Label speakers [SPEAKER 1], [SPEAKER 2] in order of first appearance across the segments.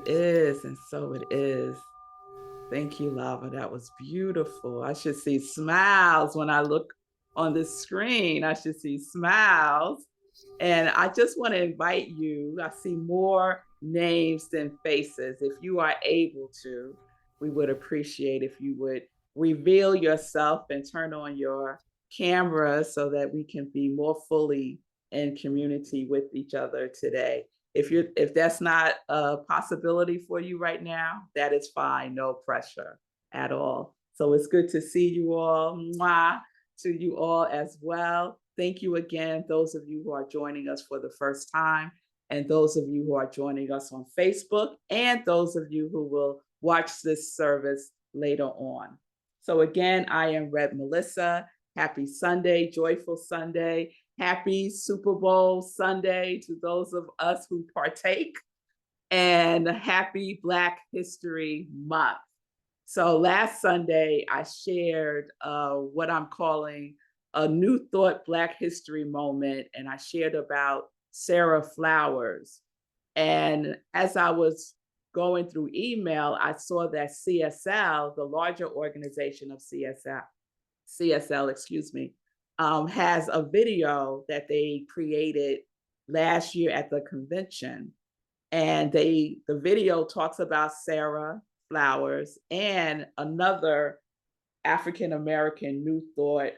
[SPEAKER 1] is, and so it is. Thank you, Lava. That was beautiful. I should see smiles when I look on the screen. I should see smiles. And I just want to invite you. I see more names than faces. If you are able to, we would appreciate if you would reveal yourself and turn on your camera so that we can be more fully in community with each other today. If that's not a possibility for you right now, that is fine. No pressure at all. So it's good to see you all. Mwah, to you all as well. Thank you again, those of you who are joining us for the first time, and those of you who are joining us on Facebook, and those of you who will watch this service later on. So again, I am Red Melissa. Happy Sunday, joyful Sunday. Happy Super Bowl Sunday to those of us who partake, and happy Black History Month. So last Sunday, I shared what I'm calling a New Thought Black History moment, and I shared about Sarah Flowers. And as I was going through email, I saw that CSL, the larger organization of CSL, excuse me, has a video that they created last year at the convention. And the video talks about Sarah Flowers and another African American New Thought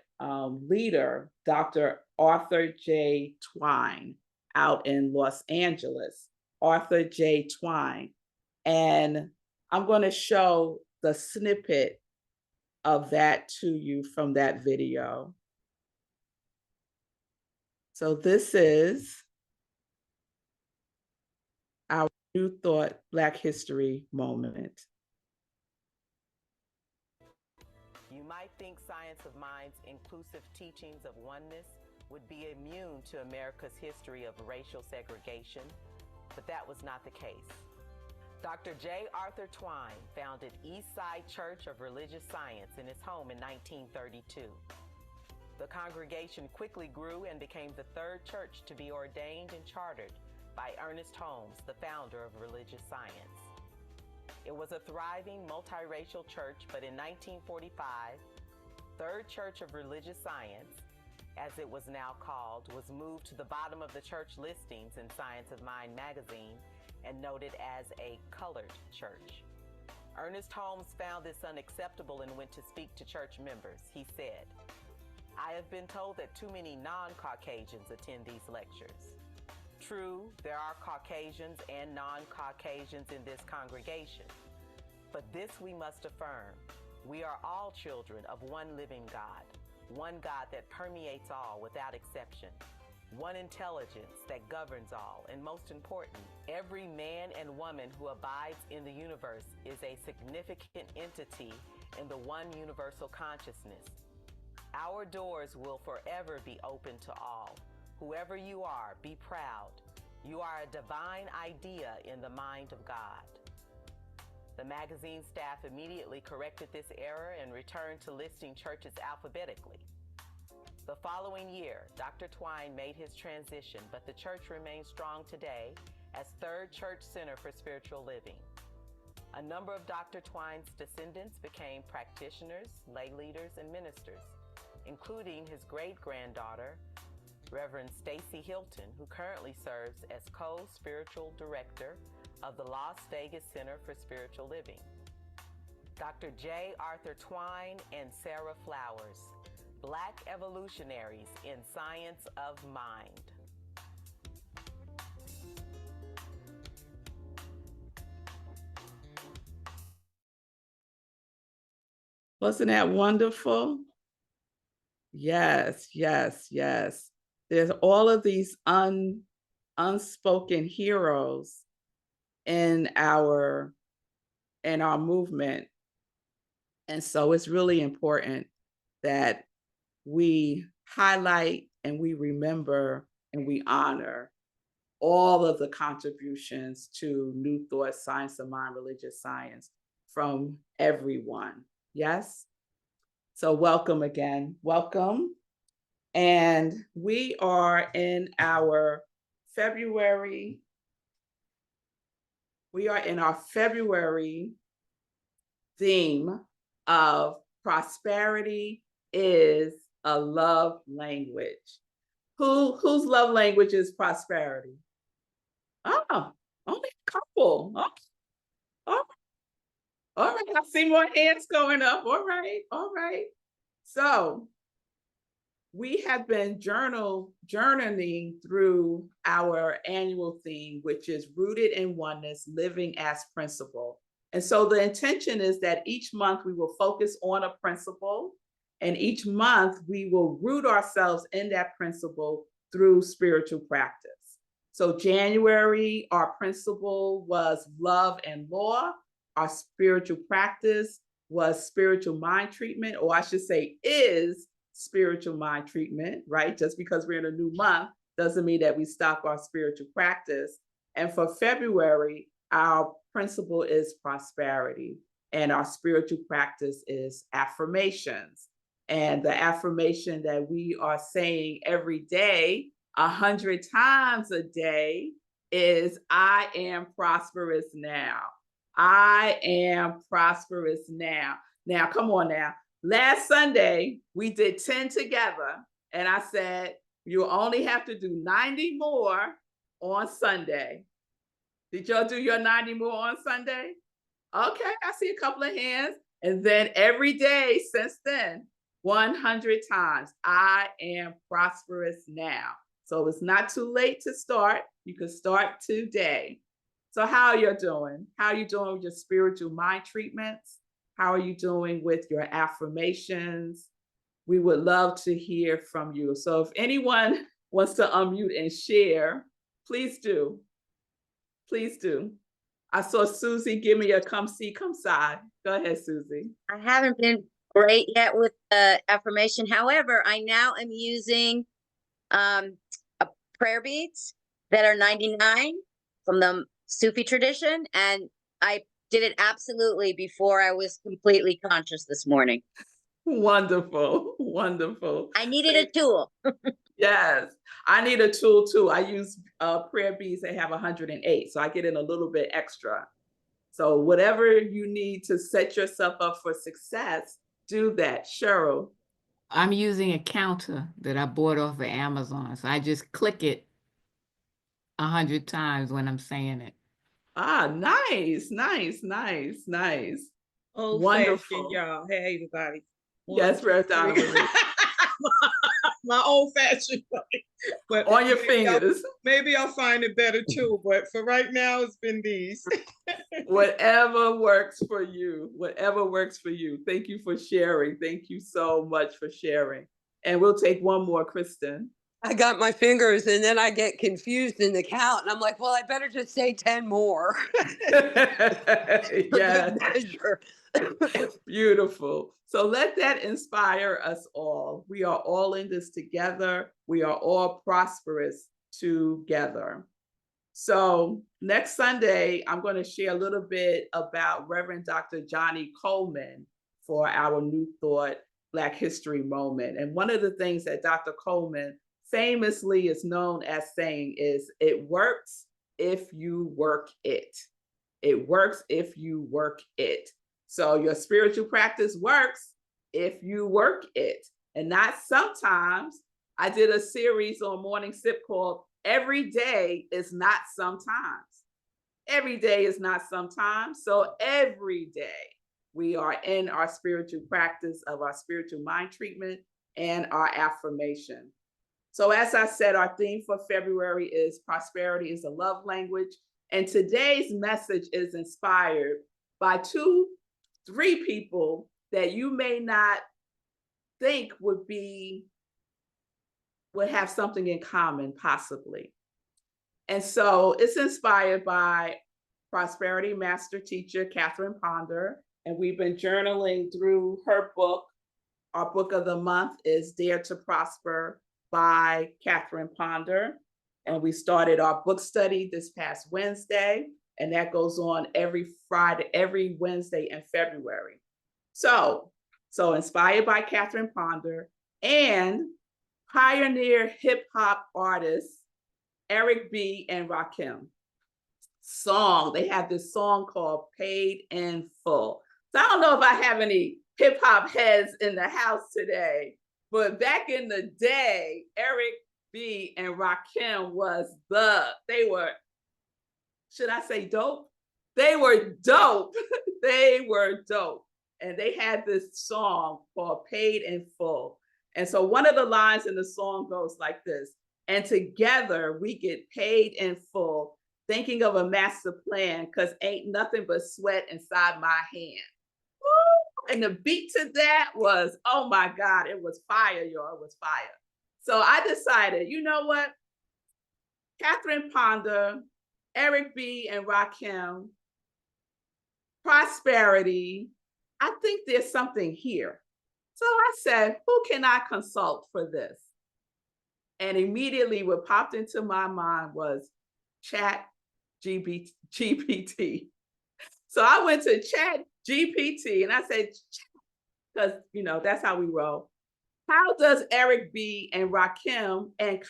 [SPEAKER 1] leader, Dr. Arthur J. Twine, out in Los Angeles. Arthur J. Twine. And I'm going to show the snippet of that to you from that video. So this is our New Thought Black History moment.
[SPEAKER 2] You might think Science of Mind's inclusive teachings of oneness would be immune to America's history of racial segregation, but that was not the case. Dr. J. Arthur Twine founded Eastside Church of Religious Science in his home in 1932. The congregation quickly grew and became the third church to be ordained and chartered by Ernest Holmes, the founder of religious science. It was a thriving multiracial church, but in 1945, Third Church of Religious Science, as it was now called, was moved to the bottom of the church listings in Science of Mind magazine and noted as a colored church. Ernest Holmes found this unacceptable and went to speak to church members. He said, "I have been told that too many non-Caucasians attend these lectures. True, there are Caucasians and non-Caucasians in this congregation, but this we must affirm. We are all children of one living God, one God that permeates all without exception, one intelligence that governs all, and most important, every man and woman who abides in the universe is a significant entity in the one universal consciousness. Our doors will forever be open to all. Whoever you are, be proud. You are a divine idea in the mind of God." The magazine staff immediately corrected this error and returned to listing churches alphabetically. The following year, Dr. Twine made his transition, but the church remains strong today as Third Church Center for Spiritual Living. A number of Dr. Twine's descendants became practitioners, lay leaders, and ministers, including his great-granddaughter, Reverend Stacy Hilton, who currently serves as co-spiritual director of the Las Vegas Center for Spiritual Living. Dr. J. Arthur Twine and Sarah Flowers, Black evolutionaries in Science of Mind.
[SPEAKER 1] Wasn't that wonderful? Yes, yes, yes. There's all of these unspoken heroes in our movement. And so it's really important that we highlight and we remember and we honor all of the contributions to New Thought, Science of Mind, religious science from everyone. Yes? So welcome again. Welcome. And we are in our February We are in our February theme of prosperity is a love language. Whose love language is prosperity? Oh, only a couple. Oh, all right. I see more hands going up. All right, all right. So we have been journeying through our annual theme, which is rooted in oneness, living as principle. And so the intention is that each month we will focus on a principle, and each month we will root ourselves in that principle through spiritual practice. So January, our principle was love and law. Our spiritual practice was spiritual mind treatment, or I should say is spiritual mind treatment, right? Just because we're in a new month doesn't mean that we stop our spiritual practice. And for February, our principle is prosperity, and our spiritual practice is affirmations. And the affirmation that we are saying every day, 100 times a day, is I am prosperous now. I am prosperous now. Now, come on now. Last Sunday, we did 10 together, and I said, you only have to do 90 more on Sunday. Did y'all do your 90 more on Sunday? Okay, I see a couple of hands. And then every day since then, 100 times, I am prosperous now. So it's not too late to start. You can start today. So how are you doing? How are you doing with your spiritual mind treatments? How are you doing with your affirmations? We would love to hear from you. So if anyone wants to unmute and share, please do. Please do. I saw Susie give me a come see, come side. Go ahead, Susie.
[SPEAKER 3] I haven't been great yet with the affirmation. However, I now am using prayer beads that are 99 from the Sufi tradition. And I did it absolutely before I was completely conscious this morning.
[SPEAKER 1] Wonderful, wonderful.
[SPEAKER 3] I needed a tool.
[SPEAKER 1] Yes, I need a tool too. I use prayer beads that have 108, so I get in a little bit extra. So whatever you need to set yourself up for success, do that. Cheryl.
[SPEAKER 4] I'm using a counter that I bought off of Amazon. So I just click it 100 times when I'm saying it.
[SPEAKER 1] Ah, nice, nice, nice, nice.
[SPEAKER 5] Old
[SPEAKER 1] Wonderful.
[SPEAKER 5] fashioned, y'all. Hey, everybody.
[SPEAKER 1] Yes, Rev Donovan.
[SPEAKER 5] My old fashioned way. But
[SPEAKER 1] On your
[SPEAKER 5] maybe
[SPEAKER 1] fingers.
[SPEAKER 5] maybe I'll find a better tool, but for right now, it's been these.
[SPEAKER 1] Whatever works for you, whatever works for you. Thank you for sharing. Thank you so much for sharing. And we'll take one more, Kristen.
[SPEAKER 6] I got my fingers and then I get confused in the count. And I'm like, well, I better just say 10 more.
[SPEAKER 1] Yeah.
[SPEAKER 6] Measure.
[SPEAKER 1] Beautiful. So let that inspire us all. We are all in this together. We are all prosperous together. So next Sunday, I'm going to share a little bit about Reverend Dr. Johnny Coleman for our New Thought Black History Moment. And one of the things that Dr. Coleman famously is known as saying is, it works if you work it. It works if you work it. So your spiritual practice works if you work it. And not sometimes. I did a series on Morning Sip called Every Day is Not Sometimes. Every day is not sometimes. So every day we are in our spiritual practice of our spiritual mind treatment and our affirmation. So as I said, our theme for February is prosperity is a love language. And today's message is inspired by three people that you may not think would have something in common, possibly. And so it's inspired by prosperity master teacher Catherine Ponder. And we've been journaling through her book. Our book of the month is Dare to Prosper by Catherine Ponder. And we started our book study this past Wednesday, and that goes on every Wednesday in February. So inspired by Catherine Ponder and pioneer hip hop artists Eric B. and Rakim. song. They have this song called Paid in Full. So I don't know if I have any hip hop heads in the house today, but back in the day, Eric B and Rakim they were, should I say dope? They were dope. They were dope. And they had this song called Paid in Full. And so one of the lines in the song goes like this: and together we get paid in full, thinking of a master plan, because ain't nothing but sweat inside my hand. Woo! And the beat to that was, oh my God, it was fire, y'all. It was fire. So I decided, you know what? Catherine Ponder, Eric B and Rakim, prosperity, I think there's something here. So I said, who can I consult for this? And immediately what popped into my mind was Chat GPT. So I went to Chat GPT and I said, because that's how we roll. How does Eric B and Rakim and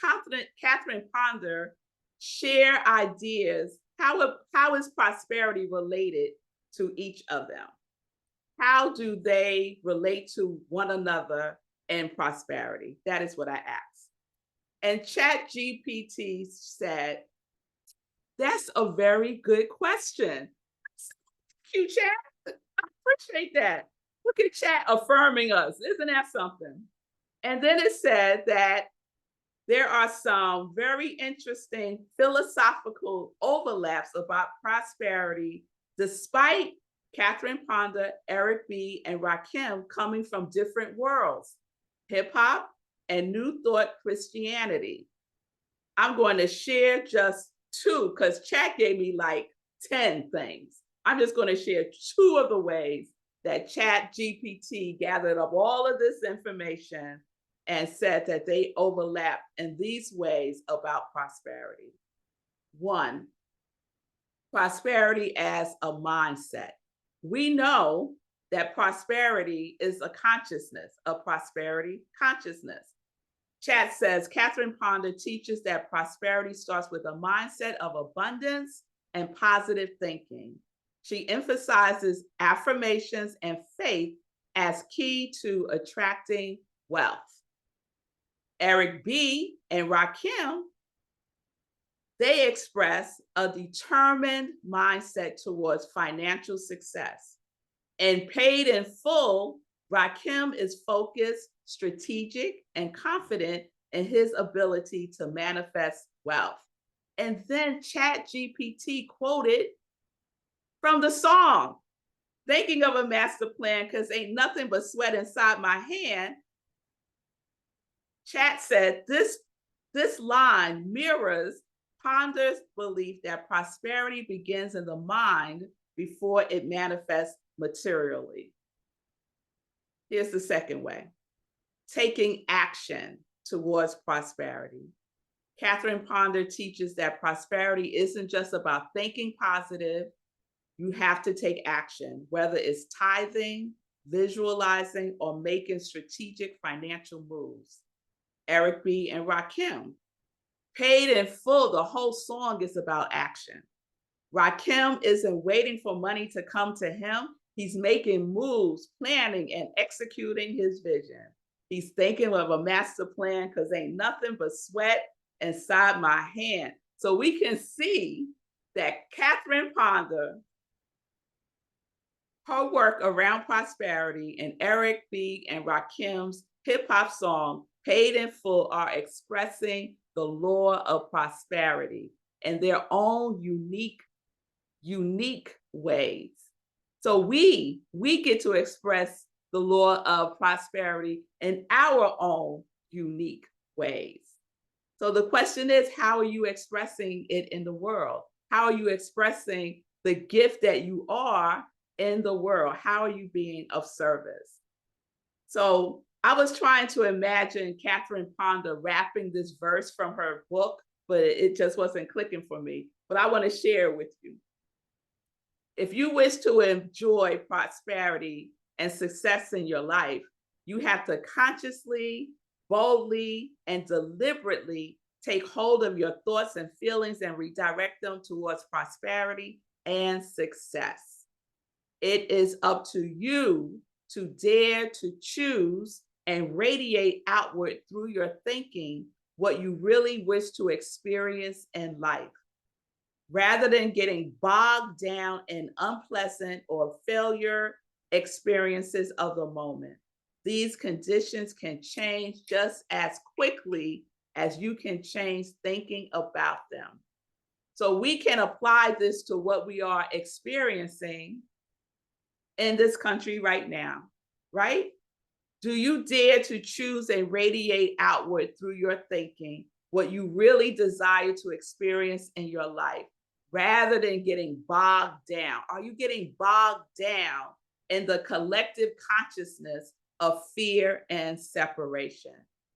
[SPEAKER 1] Catherine Ponder share ideas? How is prosperity related to each of them? How do they relate to one another in prosperity? That is what I asked. And Chat GPT said, that's a very good question. Thank you, Chat. I appreciate that. Look at Chat affirming us. Isn't that something? And then it said that there are some very interesting philosophical overlaps about prosperity, despite Catherine Ponder, Eric B, and Rakim coming from different worlds, hip hop and New Thought Christianity. I'm going to share just two because Chat gave me like 10 things. I'm just going to share two of the ways that Chat GPT gathered up all of this information and said that they overlap in these ways about prosperity. One, prosperity as a mindset. We know that prosperity is a consciousness, a prosperity consciousness. Chat says Catherine Ponder teaches that prosperity starts with a mindset of abundance and positive thinking. She emphasizes affirmations and faith as key to attracting wealth. Eric B and Rakim, they express a determined mindset towards financial success. And Paid in Full, Rakim is focused, strategic, and confident in his ability to manifest wealth. And then Chat GPT quoted from the song, thinking of a master plan, because ain't nothing but sweat inside my hand. Chat said this line mirrors Ponder's belief that prosperity begins in the mind before it manifests materially. Here's the second way: taking action towards prosperity. Catherine Ponder teaches that prosperity isn't just about thinking positive. You have to take action, whether it's tithing, visualizing, or making strategic financial moves. Eric B and Rakim, Paid in Full, the whole song is about action. Rakim isn't waiting for money to come to him. He's making moves, planning, and executing his vision. He's thinking of a master plan because ain't nothing but sweat inside my hand. So we can see that Catherine Ponder, her work around prosperity, and Eric B and Rakim's hip hop song, Paid in Full, are expressing the law of prosperity in their own unique ways. So we get to express the law of prosperity in our own unique ways. So the question is, how are you expressing it in the world? How are you expressing the gift that you are in the world? How are you being of service? So I was trying to imagine Catherine Ponder rapping this verse from her book, but it just wasn't clicking for me. But I want to share with you. If you wish to enjoy prosperity and success in your life, you have to consciously, boldly, and deliberately take hold of your thoughts and feelings and redirect them towards prosperity and success. It is up to you to dare to choose and radiate outward through your thinking what you really wish to experience in life, rather than getting bogged down in unpleasant or failure experiences of the moment. These conditions can change just as quickly as you can change thinking about them. So we can apply this to what we are experiencing in this country right now, right? Do you dare to choose and radiate outward through your thinking what you really desire to experience in your life, rather than getting bogged down? Are you getting bogged down in the collective consciousness of fear and separation?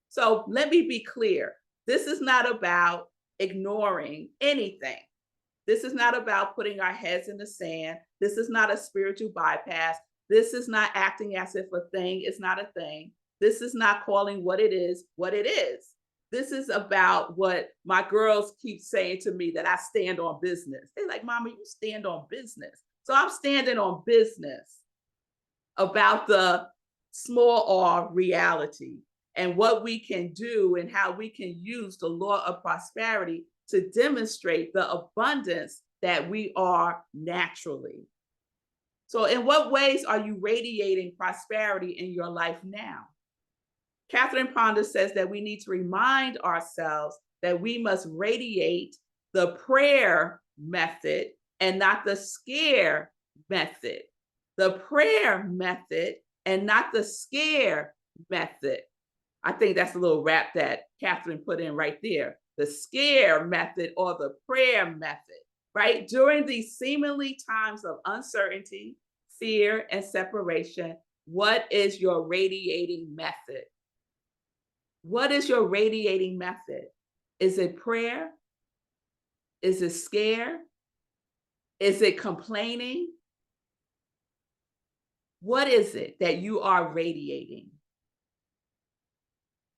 [SPEAKER 1] So let me be clear. This is not about ignoring anything. This is not about putting our heads in the sand. This is not a spiritual bypass. This is not acting as if a thing is not a thing. This is not calling what it is what it is. This is about what my girls keep saying to me, that I stand on business. They're like, Mama, you stand on business. So I'm standing on business about the small r reality and what we can do and how we can use the law of prosperity to demonstrate the abundance that we are naturally. So in what ways are you radiating prosperity in your life now? Catherine Ponder says that we need to remind ourselves that we must radiate the prayer method and not the scare method. The prayer method and not the scare method. I think that's a little rap that Catherine put in right there. The scare method or the prayer method, right? During these seemingly times of uncertainty, fear, and separation, what is your radiating method? What is your radiating method? Is it prayer? Is it scare? Is it complaining? What is it that you are radiating?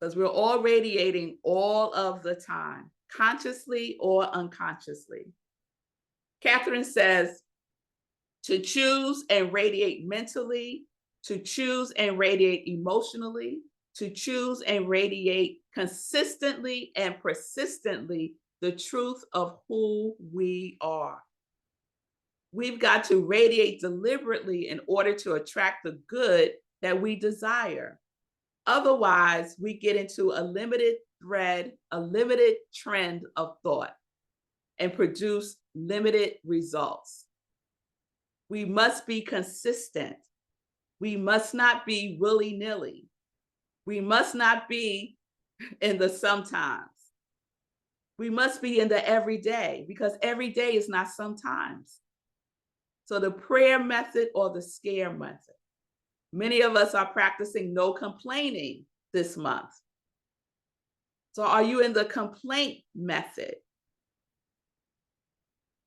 [SPEAKER 1] Because we're all radiating all of the time, consciously or unconsciously. Catherine says to choose and radiate mentally, to choose and radiate emotionally, to choose and radiate consistently and persistently the truth of who we are. We've got to radiate deliberately in order to attract the good that we desire. Otherwise, we get into a limited thread, a limited trend of thought, and produce limited results. We must be consistent. We must not be willy-nilly. We must not be in the sometimes. We must be in the everyday, because every day is not sometimes. So the prayer method or the scare method. Many of us are practicing no complaining this month. So are you in the complaint method?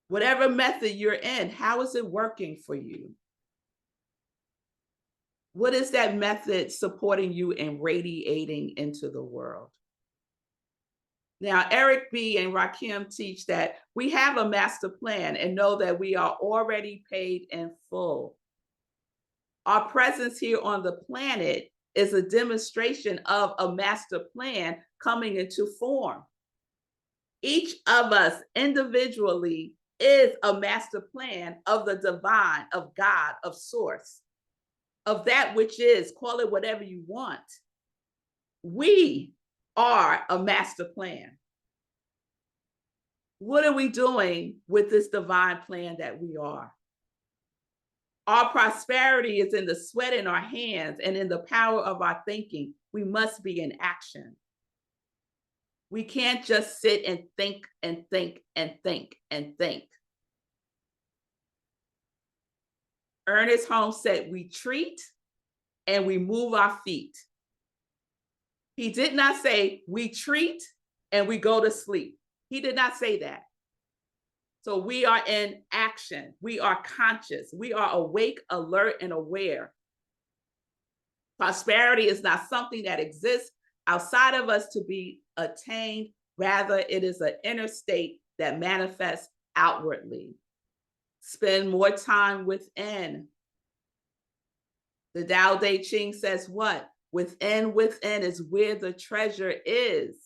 [SPEAKER 1] Whatever method you're in, how is it working for you? What is that method supporting you and radiating into the world? Now, Eric B. and Rakim teach that we have a master plan and know that we are already paid in full. Our presence here on the planet is a demonstration of a master plan coming into form. Each of us individually is a master plan of the divine, of God, of source, of that which is, call it whatever you want. We are a master plan. What are we doing with this divine plan that we are? Our prosperity is in the sweat in our hands and in the power of our thinking. We must be in action. We can't just sit and think and think and think and think. Ernest Holmes said, we treat and we move our feet. He did not say we treat and we go to sleep. He did not say that. So we are in action. We are conscious. We are awake, alert, and aware. Prosperity is not something that exists outside of us to be attained Rather, it is an inner state that manifests outwardly. Spend more time within. The Tao Te Ching says what? Within is where the treasure is.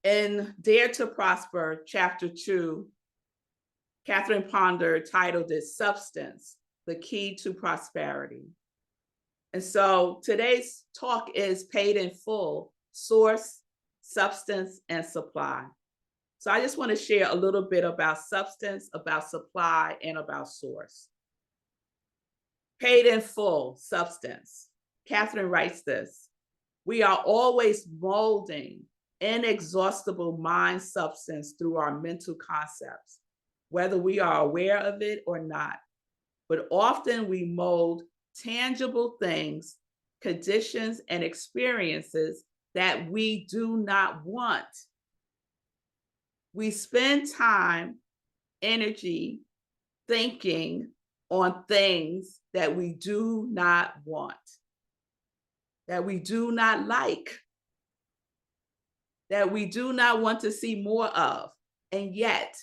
[SPEAKER 1] In Dare to Prosper, chapter 2, Catherine Ponder titled it Substance, the Key to Prosperity. And so today's talk is paid in full, source, substance, and supply. So I just want to share a little bit about substance, about supply, and about source. Paid in full, substance. Catherine writes this: we are always molding inexhaustible mind substance through our mental concepts, whether we are aware of it or not. But often we mold tangible things, conditions, and experiences that we do not want. We spend time, energy, thinking on things that we do not want, that we do not like, that we do not want to see more of. And yet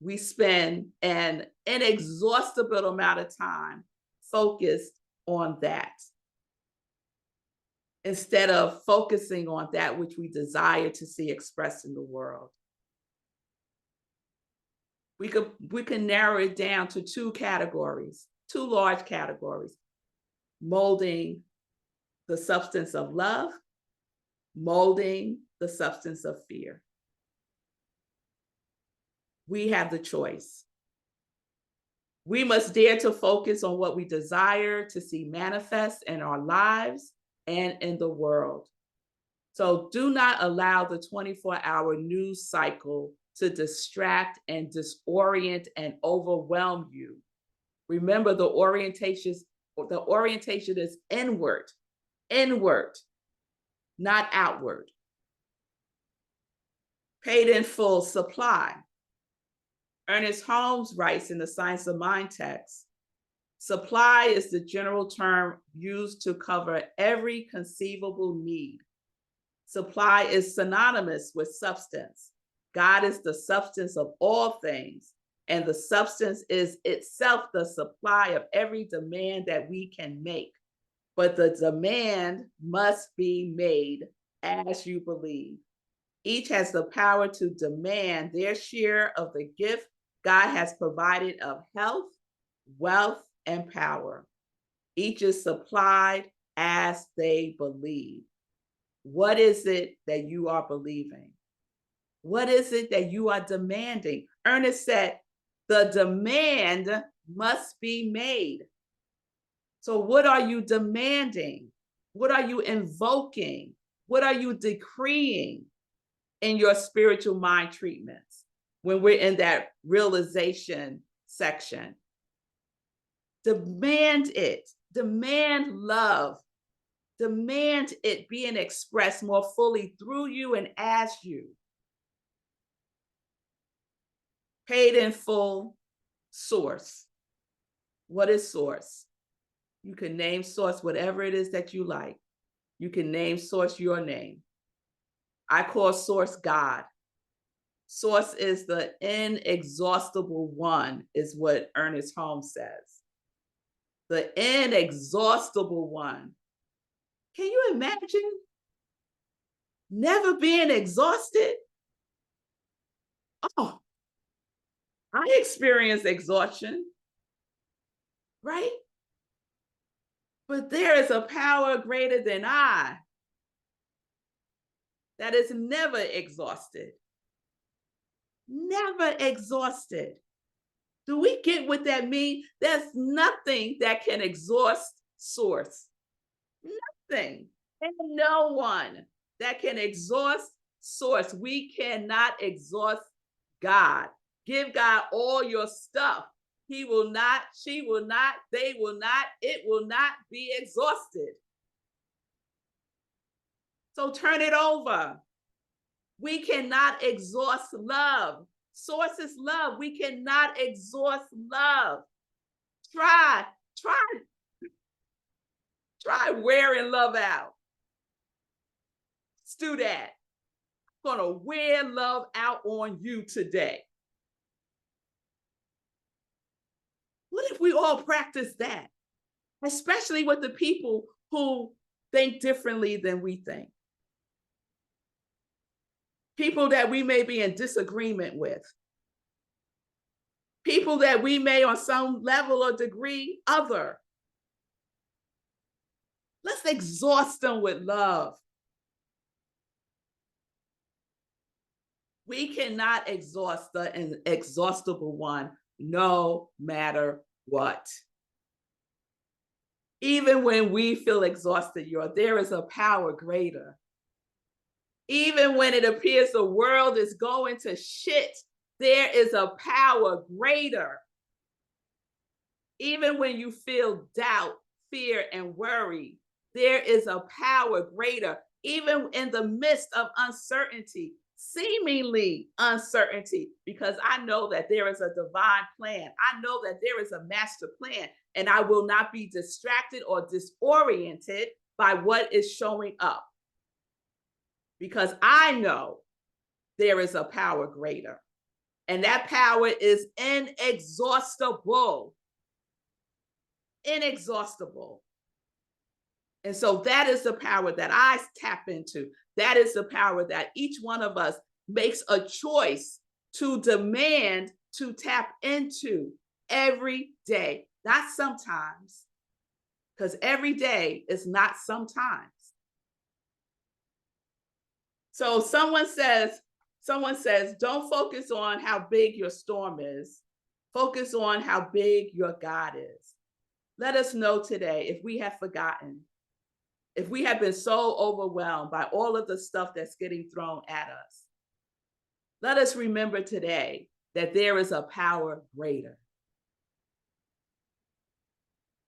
[SPEAKER 1] we spend an inexhaustible amount of time focused on that, instead of focusing on that which we desire to see expressed in the world. We can narrow it down to two categories, two large categories: molding the substance of love, molding the substance of fear. We have the choice. We must dare to focus on what we desire to see manifest in our lives and in the world. So do not allow the 24-hour news cycle to distract and disorient and overwhelm you. Remember, the orientation is inward, not outward. Paid in full, supply. Ernest Holmes writes in the Science of Mind text, supply is the general term used to cover every conceivable need. Supply is synonymous with substance. God is the substance of all things, and the substance is itself the supply of every demand that we can make. But the demand must be made as you believe. Each has the power to demand their share of the gift God has provided of health, wealth, and power. Each is supplied as they believe. What is it that you are believing? What is it that you are demanding? Ernest said, the demand must be made. So what are you demanding? What are you invoking? What are you decreeing in your spiritual mind treatments when we're in that realization section? Demand it. Demand love. Demand it being expressed more fully through you and as you. Paid in full, source. What is source? You can name source whatever it is that you like. You can name source your name. I call source God. Source is the inexhaustible one, is what Ernest Holmes says. The inexhaustible one. Can you imagine never being exhausted? Oh, I experience exhaustion, right? But there is a power greater than I that is never exhausted. Never exhausted. Do we get what that means? There's nothing that can exhaust source. Nothing. And no one that can exhaust source. We cannot exhaust God. Give God all your stuff. He will not, she will not, they will not, it will not be exhausted. So turn it over. We cannot exhaust love. Source is love. We cannot exhaust love. Try wearing love out. do that. I'm gonna wear love out on you today. What if we all practice that? Especially with the people who think differently than we think. People that we may be in disagreement with. People that we may on some level or degree other. Let's exhaust them with love. We cannot exhaust the inexhaustible one no matter what. Even when we feel exhausted, there is a power greater. Even when it appears the world is going to shit, there is a power greater. Even when you feel doubt, fear, and worry, there is a power greater. Even in the midst of uncertainty, seemingly uncertainty, because I know that there is a divine plan. I know that there is a master plan, and I will not be distracted or disoriented by what is showing up. Because I know there is a power greater, and that power is inexhaustible. Inexhaustible. And so that is the power that I tap into. That is the power that each one of us makes a choice to demand to tap into every day, not sometimes, because every day is not sometimes. So someone says, don't focus on how big your storm is. Focus on how big your God is. Let us know today if we have forgotten, if we have been so overwhelmed by all of the stuff that's getting thrown at us. Let us remember today that there is a power greater.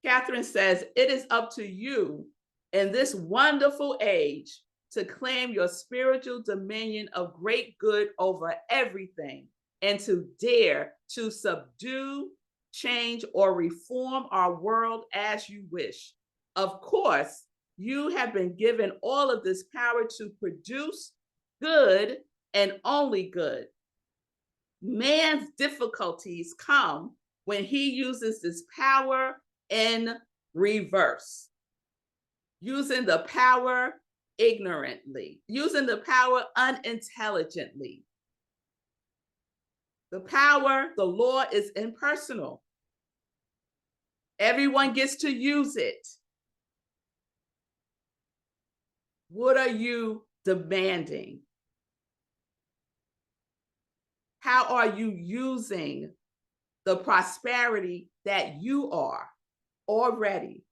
[SPEAKER 1] Catherine says, it is up to you in this wonderful age to claim your spiritual dominion of great good over everything and to dare to subdue, change, or reform our world as you wish. Of course, you have been given all of this power to produce good and only good. Man's difficulties come when he uses this power in reverse, using the power ignorantly, using the power unintelligently. The power, the law is impersonal. Everyone gets to use it. What are you demanding? How are you using the prosperity that you are already?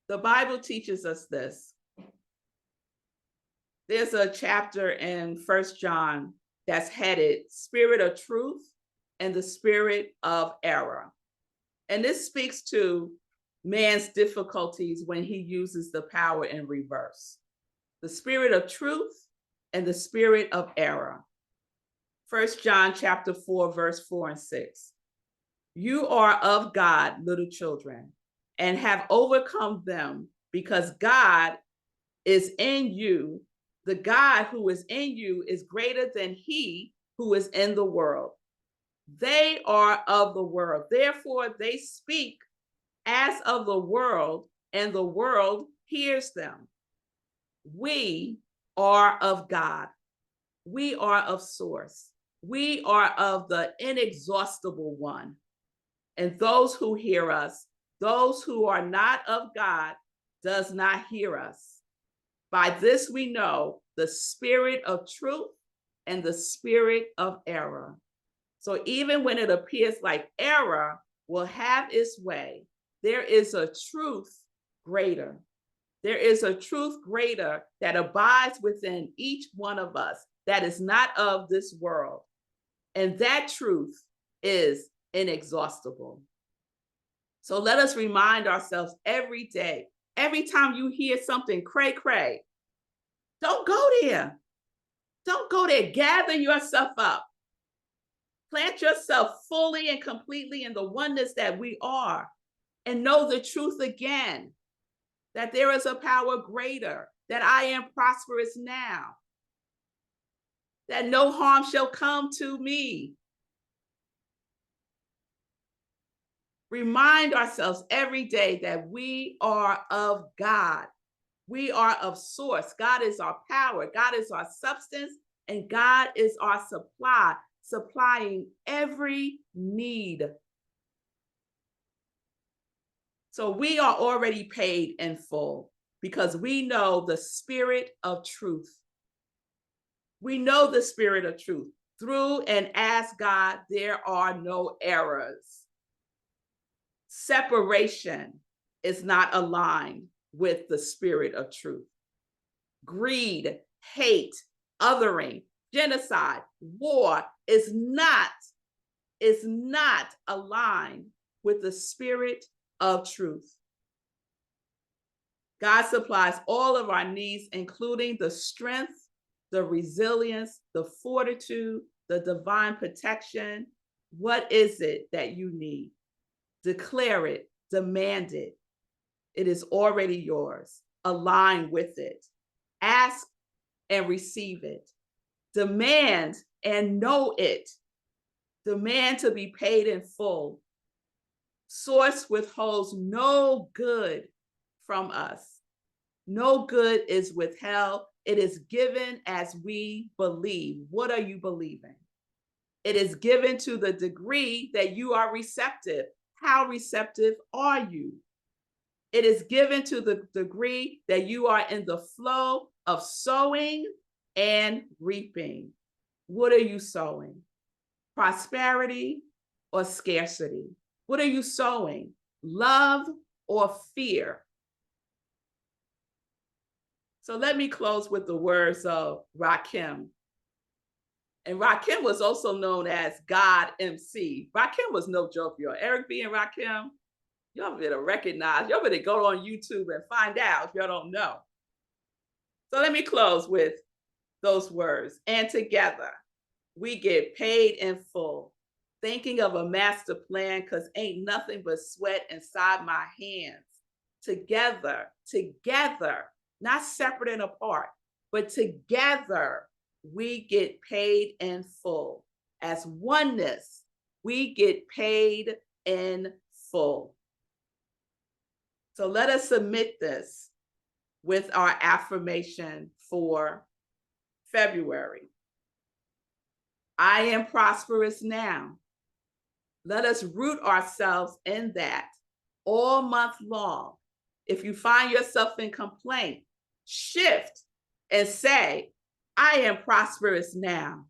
[SPEAKER 1] The Bible teaches us this. There's a chapter in 1 John that's headed Spirit of Truth and the Spirit of Error. And this speaks to man's difficulties when he uses the power in reverse. The spirit of truth and the spirit of error. 1 John chapter 4, verse 4 and 6. You are of God, little children, and have overcome them, because God is in you. The God who is in you is greater than he who is in the world. They are of the world. Therefore, they speak as of the world, and the world hears them. We are of God. We are of source. We are of the inexhaustible one. And those who hear us, those who are not of God, does not hear us. By this we know the spirit of truth and the spirit of error. So even when it appears like error will have its way, there is a truth greater. There is a truth greater that abides within each one of us that is not of this world. And that truth is inexhaustible. So let us remind ourselves every day, every time you hear something cray cray, don't go there. Don't go there. Gather yourself up. Plant yourself fully and completely in the oneness that we are. and know the truth again, that there is a power greater, that I am prosperous now, that no harm shall come to me. Remind ourselves every day that we are of God. We are of source. God is our power. God is our substance, and God is our supply, supplying every need. So we are already paid in full because we know the spirit of truth. We know the spirit of truth. Through and as God, there are no errors. Separation is not aligned with the spirit of truth. Greed, hate, othering, genocide, war is not aligned with the spirit of truth. God supplies all of our needs, including the strength, the resilience, the fortitude, the divine protection. What is it that you need? Declare it, demand it. It is already yours. Align with it. Ask and receive it. Demand and know it. Demand to be paid in full. Source withholds no good from us. No good is withheld. It is given as we believe. What are you believing? It is given to the degree that you are receptive. How receptive are you? It is given to the degree that you are in the flow of sowing and reaping. What are you sowing? Prosperity or scarcity? What are you sowing? Love or fear? So let me close with the words of Rakim. And Rakim was also known as God MC. Rakim was no joke, y'all. Eric B. and Rakim, y'all better recognize, y'all better go on YouTube and find out if y'all don't know. So let me close with those words. And together, we get paid in full. Thinking of a master plan, because ain't nothing but sweat inside my hands. Together, not separate and apart, but together, we get paid in full. As oneness, we get paid in full. So let us submit this with our affirmation for February. I am prosperous now. Let us root ourselves in that all month long. If you find yourself in complaint, shift and say, I am prosperous now.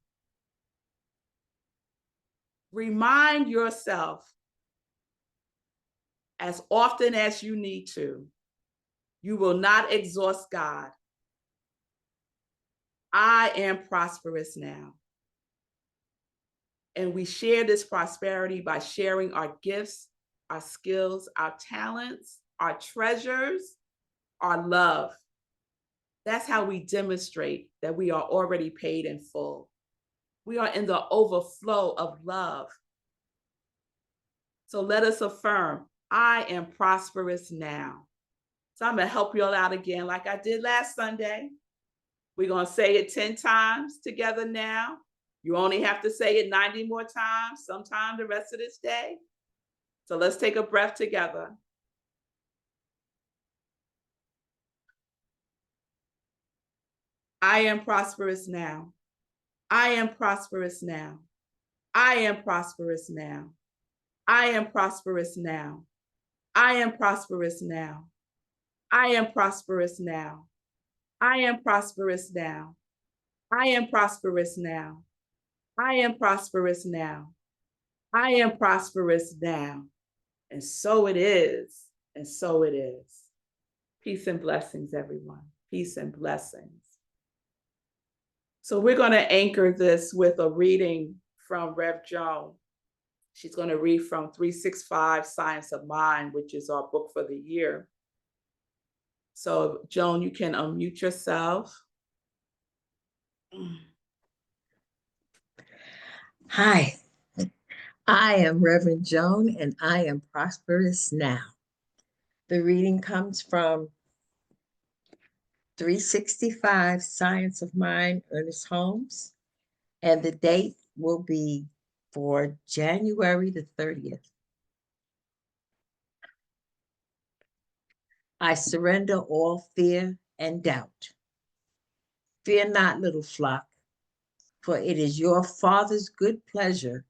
[SPEAKER 1] Remind yourself as often as you need to. You will not exhaust God. I am prosperous now. And we share this prosperity by sharing our gifts, our skills, our talents, our treasures, our love. That's how we demonstrate that we are already paid in full. We are in the overflow of love. So let us affirm, I am prosperous now. So I'm going to help you all out again like I did last Sunday. We're going to say it 10 times together now. You only have to say it 90 more times, sometime the rest of this day. So let's take a breath together. I am prosperous now. I am prosperous now. I am prosperous now. I am prosperous now. I am prosperous now. I am prosperous now. I am prosperous now. I am prosperous now. I am prosperous now. I am prosperous now. And so it is. And so it is. Peace and blessings, everyone. Peace and blessings. So we're going to anchor this with a reading from Rev Joan. She's going to read from 365 Science of Mind, which is our book for the year. So Joan, you can unmute yourself.
[SPEAKER 7] Hi, I am Reverend Joan, and I am prosperous now. The reading comes from 365 Science of Mind, Ernest Holmes, and the date will be for January the 30th. I surrender all fear and doubt. Fear not, little flock, for it is your Father's good pleasure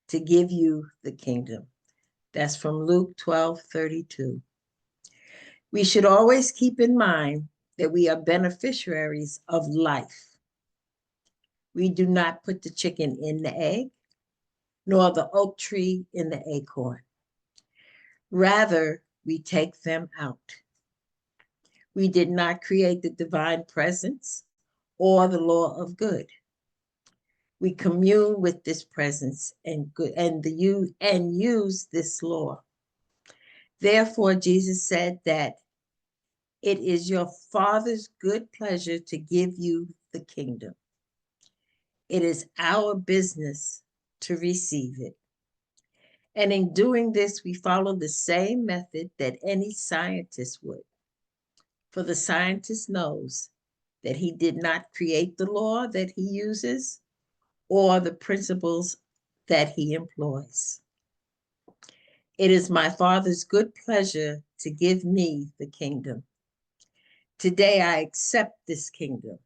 [SPEAKER 7] to give you the kingdom. That's from Luke 12:32. We should always keep in mind that we are beneficiaries of life. We do not put the chicken in the egg, nor the oak tree in the acorn. Rather, we take them out. We did not create the divine presence or the law of good. We commune with this presence and use this law. Therefore, Jesus said that it is your Father's good pleasure to give you the kingdom. It is our business to receive it. And in doing this, we follow the same method that any scientist would. For the scientist knows that he did not create the law that he uses or the principles that he employs. It is my Father's good pleasure to give me the kingdom. Today I accept this kingdom,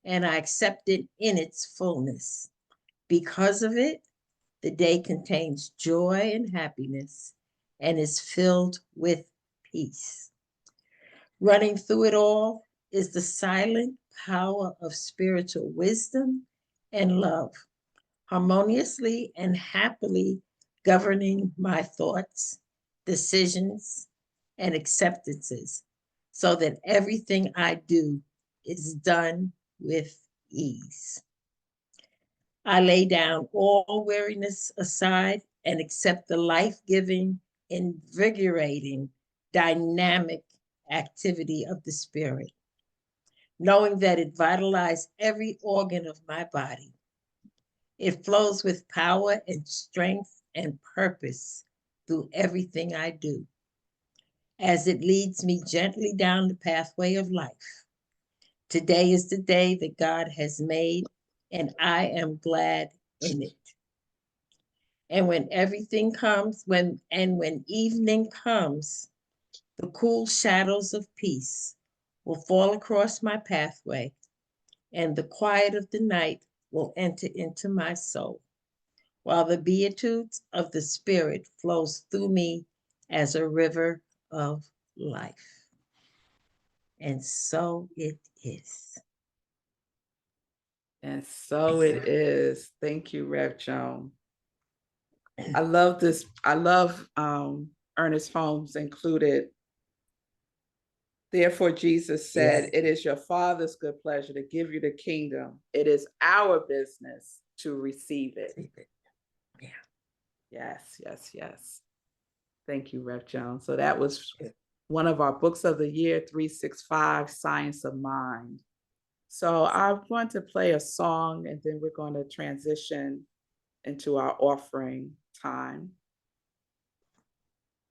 [SPEAKER 7] and I accept it in its fullness. Because of it, the day contains joy and happiness and is filled with peace. Running through it all is the silent power of spiritual wisdom and love, harmoniously and happily governing my thoughts, decisions, and acceptances, so that everything I do is done with ease. I lay down all weariness aside and accept the life-giving, invigorating, dynamic activity of the Spirit, knowing that it vitalizes every organ of my body. It flows with power and strength and purpose through everything I do, as it leads me gently down the pathway of life. Today is the day that God has made, and I am glad in it. And when evening comes, the cool shadows of peace will fall across my pathway, and the quiet of the night will enter into my soul, while the beatitudes of the Spirit flows through me as a river of life. And so it is.
[SPEAKER 1] And so it is. Thank you, Rev Joan. I love this. I love Ernest Holmes included. Therefore, Jesus said, It is your Father's good pleasure to give you the kingdom. It is our business to receive it.
[SPEAKER 7] Yeah.
[SPEAKER 1] Yes, yes, yes. Thank you, Rev Joan. So that was one of our books of the year, 365, Science of Mind. So I'm going to play a song, and then we're going to transition into our offering time.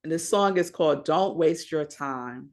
[SPEAKER 1] And this song is called Don't Waste Your Time.